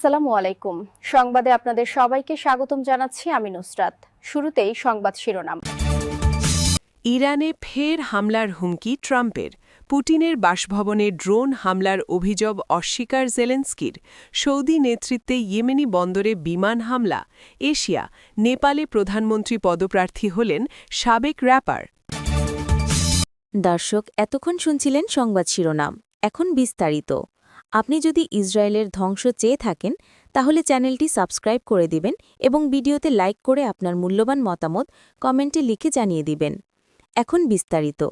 আসসালামু আলাইকুম। সংবাদে আপনাদের সবাইকে স্বাগতম জানাচ্ছি আমি নুসরাত। শুরুতেই সংবাদ শিরোনাম। ইরানে ফের হামলার হুমকি ট্রাম্পের। পুতিনের বাসভবনে ড্রোন হামলার অভিযোগ অস্বীকার জেলেন্সকির। সৌদি নেতৃত্বে ইয়েমেনি বন্দরে বিমান হামলা। এশিয়া, নেপালে প্রধানমন্ত্রী পদপ্রার্থী হলেন সাবেক র্যাপার। দর্শক, এতক্ষণ শুনছিলেন সংবাদ শিরোনাম। এখন বিস্তারিত। আপনি যদি ইসরায়েলের ধ্বংস চেয়ে থাকেন তাহলে চ্যানেলটি সাবস্ক্রাইব করে দিবেন এবং ভিডিওতে লাইক করে আপনার মূল্যবান মতামত কমেন্টে লিখে জানিয়ে দিবেন। এখন বিস্তারিত।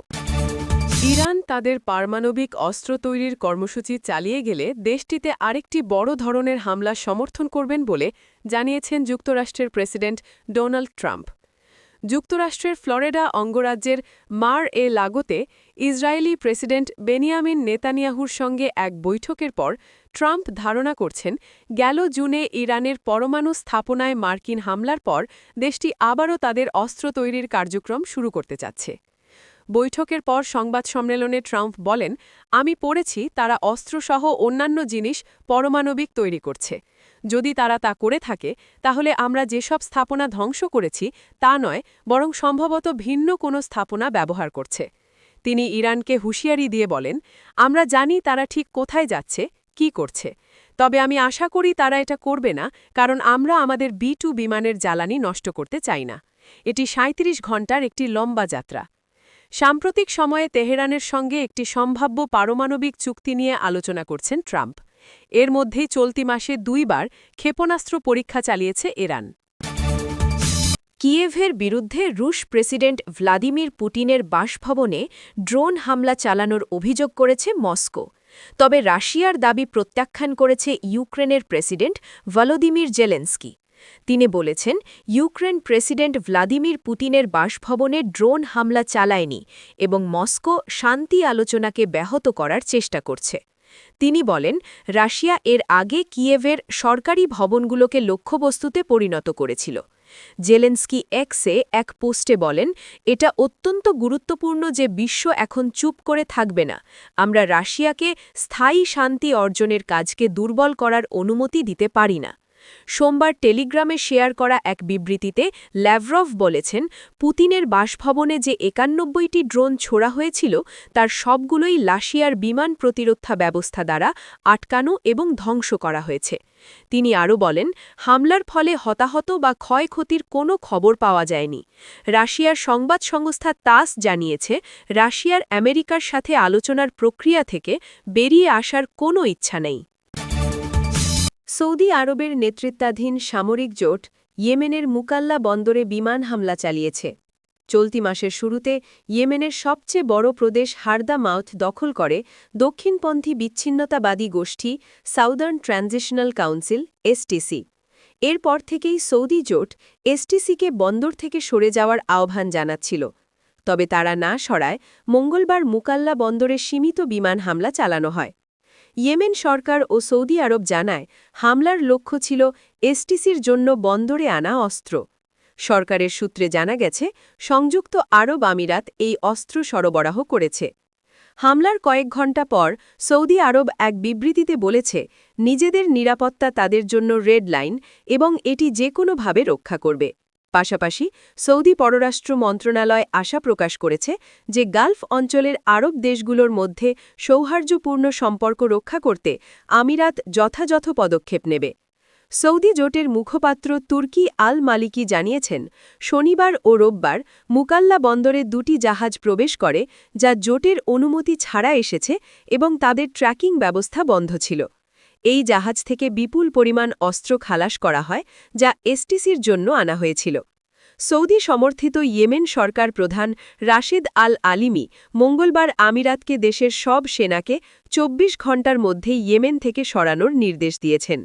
ইরান তাদের পারমাণবিক অস্ত্র তৈরির কর্মসূচি চালিয়ে গেলে দেশটিতে আরেকটি বড় ধরনের হামলা সমর্থন করবেন বলে জানিয়েছেন যুক্তরাষ্ট্রের প্রেসিডেন্ট ডোনাল্ড ট্রাম্প। যুক্তরাষ্ট্রের ফ্লোরিডা অঙ্গরাজ্যের মার-এ-লাগোতে ইসরায়েলি প্রেসিডেন্ট বেনিয়ামিন নেতানিয়াহুর সঙ্গে এক বৈঠকের পর ট্রাম্প ধারণা করছেন, গেল জুনে ইরানের পরমাণু স্থাপনায় মার্কিন হামলার পর দেশটি আবারও তাদের অস্ত্র তৈরির কার্যক্রম শুরু করতে চাচ্ছে। বৈঠকের পর সংবাদ সম্মেলনে ট্রাম্প বলেন, আমি পড়েছি তারা অস্ত্রসহ অন্যান্য জিনিস পারমাণবিক তৈরি করছে। যদি তারা তা করে থাকে তাহলে আমরা যেসব স্থাপনা ধ্বংস করেছি তা নয়, বরং সম্ভবত ভিন্ন কোনো স্থাপনা ব্যবহার করছে। তিনি ইরানকে হুঁশিয়ারি দিয়ে বলেন, আমরা জানি তারা ঠিক কোথায় যাচ্ছে, কি করছে। তবে আমি আশা করি তারা এটা করবে না, কারণ আমরা আমাদের B-2 বিমানের জ্বালানি নষ্ট করতে চাই না। এটি 37 ঘণ্টার একটি লম্বা যাত্রা। সাম্প্রতিক সময়ে তেহরানের সঙ্গে একটি সম্ভাব্য পারমাণবিক চুক্তি নিয়ে আলোচনা করছেন ট্রাম্প। এর মধ্যেই চলতি মাসে 2 বার ক্ষেপণাস্ত্র পরীক্ষা চালিয়েছে ইরান। কিয়েভের বিরুদ্ধে রুশ প্রেসিডেন্ট ভ্লাদিমির পুতিনের বাসভবনে ড্রোন হামলা চালানোর অভিযোগ করেছে মস্কো। তবে রাশিয়ার দাবি প্রত্যাখ্যান করেছে ইউক্রেনের প্রেসিডেন্ট ভলোদিমির জেলেন্সকি। তিনি বলেছেন, ইউক্রেন প্রেসিডেন্ট ভ্লাদিমির পুতিনের বাসভবনে ড্রোন হামলা চালায়নি এবং মস্কো শান্তি আলোচনাকে ব্যাহত করার চেষ্টা করছে। তিনি বলেন, রাশিয়া এর আগে কিয়েভের সরকারি ভবনগুলোকে লক্ষ্যবস্তুতে পরিণত করেছিল। জেলেন্সকি এক্সে এক পোস্টে বলেন, এটা অত্যন্ত গুরুত্বপূর্ণ যে বিশ্ব এখন চুপ করে থাকবে না। আমরা রাশিয়াকে স্থায়ী শান্তি অর্জনের কাজকে দুর্বল করার অনুমতি দিতে পারি না। সোমবার টেলিগ্রামে শেয়ার করা এক বিবৃতিতে ল্যাভরভ বলেছেন, পুতিনের বাসভবনে যে 91টি ড্রোন ছোড়া হয়েছিল তার সবগুলোই রাশিয়ার বিমান প্রতিরক্ষা ব্যবস্থা দ্বারা আটকানো এবং ধ্বংস করা হয়েছে। তিনি আরও বলেন, হামলার ফলে হতাহত বা ক্ষয়ক্ষতির কোনো খবর পাওয়া যায়নি। রাশিয়ার সংবাদ সংস্থা তাস জানিয়েছে, রাশিয়ার আমেরিকার সাথে আলোচনার প্রক্রিয়া থেকে বেরিয়ে আসার কোনো ইচ্ছা নেই। সৌদি আরবের নেতৃত্বাধীন সামরিক জোট ইয়েমেনের মুকাল্লা বন্দরে বিমান হামলা চালিয়েছে। চলতি মাসের শুরুতে ইয়েমেনের সবচেয়ে বড় প্রদেশ হারদামাউথ দখল করে দক্ষিণপন্থী বিচ্ছিন্নতাবাদী গোষ্ঠী সাউদার্ন ট্রানজিশনাল কাউন্সিল এসটিসি। এরপর থেকেই সৌদি জোট এসটিসিকে বন্দর থেকে সরে যাওয়ার আহ্বান জানাচ্ছিল। তবে তারা না সরায় মঙ্গলবার মুকাল্লা বন্দরে সীমিত বিমান হামলা চালানো হয়। ইয়েমেন সরকার ও সৌদি আরব জানায়, হামলার লক্ষ্য ছিল এসটিসির জন্য বন্দরে আনা অস্ত্র। সরকারের সূত্রে জানা গেছে, সংযুক্ত আরব আমিরাত এই অস্ত্র সরবরাহ করেছে। হামলার কয়েক ঘণ্টা পর সৌদি আরব এক বিবৃতিতে বলেছে, নিজেদের নিরাপত্তা তাদের জন্য রেড লাইন এবং এটি যে কোনোভাবে রক্ষা করবে। পাশাপাশি সৌদি পররাষ্ট্র মন্ত্রণালয় আশা প্রকাশ করেছে যে গালফ অঞ্চলের আরব দেশগুলোর মধ্যে সৌহার্দ্যপূর্ণ সম্পর্ক রক্ষা করতে আমিরাত যথাযথ পদক্ষেপ নেবে। সৌদি জোটের মুখপাত্র তুর্কি আল মালিকি জানিয়েছেন, শনিবার ও রোববার মুকাল্লা বন্দরে 2টি জাহাজ প্রবেশ করে যা জোটের অনুমতি ছাড়া এসেছে এবং তাদের ট্র্যাকিং ব্যবস্থা বন্ধ ছিল। এই জাহাজ থেকে বিপুল পরিমাণ অস্ত্র খালাস করা হয়, যা এসটিসির জন্য আনা হয়েছিল। সৌদি সমর্থিত ইয়েমেন সরকার প্রধান রাশেদ আল আলিমি মঙ্গলবার আমিরাতকে দেশের সব সেনাকে 24 ঘণ্টার মধ্যে ইয়েমেন থেকে সরানোর নির্দেশ দিয়েছেন।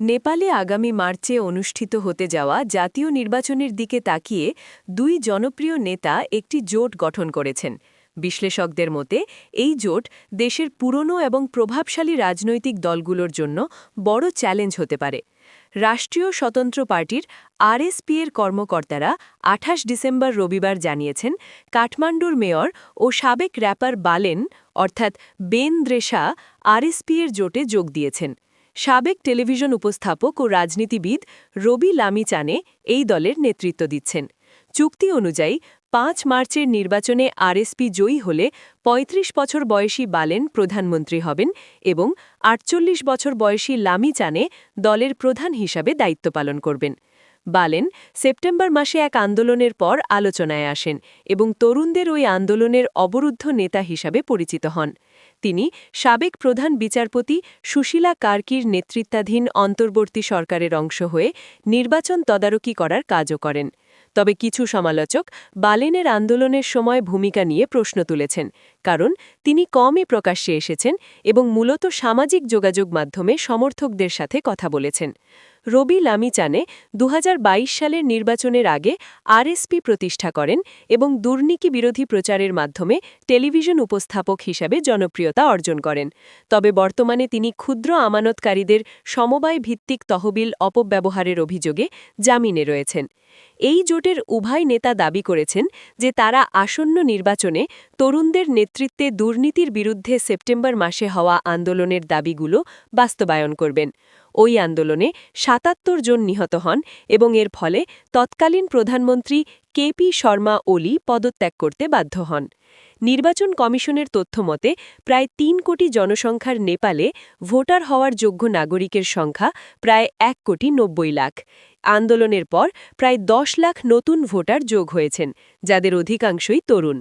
নেপালে আগামী মার্চে অনুষ্ঠিত হতে যাওয়া জাতীয় নির্বাচনের দিকে তাকিয়ে 2 জনপ্রিয় নেতা একটি জোট গঠন করেছেন। বিশ্লেষকদের মতে এই জোট দেশের পুরনো এবং প্রভাবশালী রাজনৈতিক দলগুলোর জন্য বড় চ্যালেঞ্জ হতে পারে। রাষ্ট্রীয় স্বতন্ত্র পার্টির আরএসপি-এর কর্মকর্তারা 28 ডিসেম্বর রবিবার জানিয়েছেন, কাঠমান্ডুর মেয়র ও সাবেক র্যাপার বালেন অর্থাৎ বেন দ্রেসা আরএসপি-এর জোটে যোগ দিয়েছেন। সাবেক টেলিভিশন উপস্থাপক ও রাজনীতিবিদ রবি লামিচানে এই দলের নেতৃত্ব দিচ্ছেন। চুক্তি অনুযায়ী ৫ মার্চের নির্বাচনে আরএসপি জয়ী হলে ৩৫ বছর বয়সী বালেন প্রধানমন্ত্রী হবেন এবং ৪৮ বছর বয়সী লামিচানে দলের প্রধান হিসাবে দায়িত্ব পালন করবেন। বালেন সেপ্টেম্বর মাসে এক আন্দোলনের পর আলোচনায় আসেন এবং তরুণদের ওই আন্দোলনের অবরুদ্ধ নেতা হিসাবে পরিচিত হন। তিনি সাবেক প্রধান বিচারপতি সুশীলা কার্কির নেতৃত্বাধীন অন্তর্বর্তী সরকারের অংশ হয়ে নির্বাচন তদারকি করার কাজও করেন। তবে কিছু সমালোচক বালেনের আন্দোলনের সময় ভূমিকা নিয়ে প্রশ্ন তুলেছেন, কারণ তিনি কমই প্রকাশ্যে এসেছেন এবং মূলত সামাজিক যোগাযোগ মাধ্যমে সমর্থকদের সাথে কথা বলেছেন। রবি লামিচানে ২০২২ সালের নির্বাচনের আগে আরএসপি প্রতিষ্ঠা করেন এবং দুর্নীতি বিরোধী প্রচারের মাধ্যমে টেলিভিশন উপস্থাপক হিসাবে জনপ্রিয়তা অর্জন করেন। তবে বর্তমানে তিনি ক্ষুদ্র আমানতকারীদের সমবায় ভিত্তিক তহবিল অপব্যবহারের অভিযোগে জামিনে রয়েছেন। এই জোটের উভয় নেতা দাবি করেছেন যে তারা আসন্ন নির্বাচনে তরুণদের নেতৃত্বে দুর্নীতির বিরুদ্ধে সেপ্টেম্বর মাসে হওয়া আন্দোলনের দাবিগুলো বাস্তবায়ন করবেন। ওই আন্দোলনে ৭৭ জন নিহত হন এবং এর ফলে তৎকালীন প্রধানমন্ত্রী কেপি শর্মা ওলি পদত্যাগ করতে বাধ্য হন। নির্বাচন কমিশনের তথ্যমতে প্রায় ৩ কোটি জনসংখ্যার নেপালে ভোটার হওয়ার যোগ্য নাগরিকের সংখ্যা প্রায় ১,৯০,০০,০০০ লাখ। আন্দোলনের পর প্রায় ১০ লাখ নতুন ভোটার যোগ হয়েছেন, যাদের অধিকাংশই তরুণ।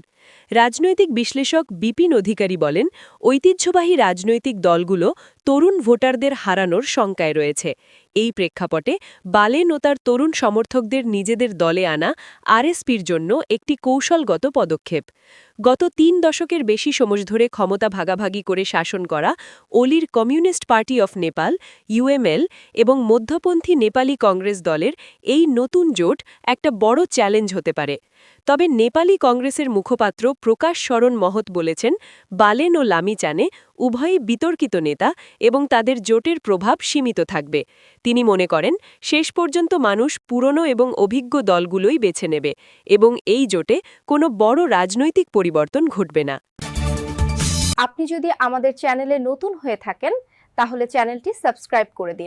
রাজনৈতিক বিশ্লেষক বিপিন অধিকারী বলেন, ঐতিহ্যবাহী রাজনৈতিক দলগুলো তরুণ ভোটারদের হারানোর শঙ্কায় রয়েছে। এই প্রেক্ষাপটে বালেন ও তার তরুণ সমর্থকদের নিজেদের দলে আনা আরএসপির জন্য একটি কৌশলগত পদক্ষেপ। গত ৩ দশকের বেশি সময় ধরে ক্ষমতা ভাগাভাগি করে শাসন করা ওলির Communist Party of Nepal UML এবং মধ্যপন্থী নেপালি কংগ্রেস দলের এই নতুন জোট একটা বড় চ্যালেঞ্জ হতে পারে। তবে নেপালি কংগ্রেসের মুখপাত্র প্রকাশ শরণ মহত বলেছেন, বালেন ও লামিচানে উভয়ই বিতর্কিত নেতা এবং তাদের জোটের প্রভাব সীমিত থাকবে। তিনি মনে করেন, শেষ পর্যন্ত মানুষ পুরনো এবং অভিজ্ঞ দলগুলোই বেছে নেবে এবং এই জোটে কোনো বড় রাজনৈতিক পরিবর্তন ঘটবে না। আপনি যদি আমাদের চ্যানেলে নতুন হয়ে থাকেন, তাহলে চ্যানেলটি সাবস্ক্রাইব করে দিন।